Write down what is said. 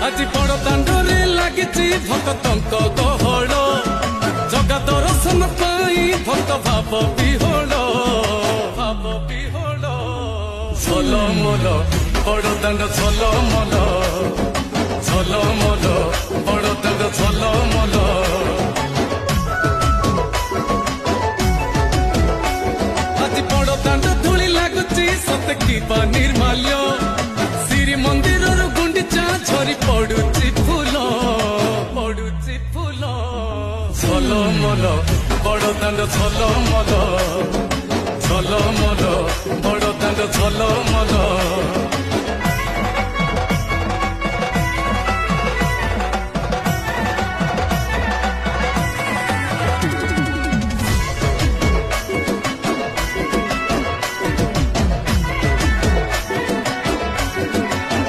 আজি বড় দাଣ୍ଡরে লাগিছি ভক্তଙ୍କ গহଳ জগা দর্শন পাই ভক্ত ভাব বিহଳ ঝলমল বড় দাଣ୍ଡ ঝলমল ঝলমল বড় দাଣ୍ଡ ঝলমল আজি বড় দাଣ୍ଡ ধূলি লাগুছি সতে কিবা ନିର୍ମାଲ୍ୟ ଶ୍ରୀମନ୍ଦିରର ଗୁଣ୍ଡିଚା ଝରି ପଡୁଛି ଫୁଲ ଝଲମଲ ବଡ ଦାଣ୍ଡ ଝଲମଲ ଝଲମଲ ବଡ ଦାଣ୍ଡ ଝଲମଲ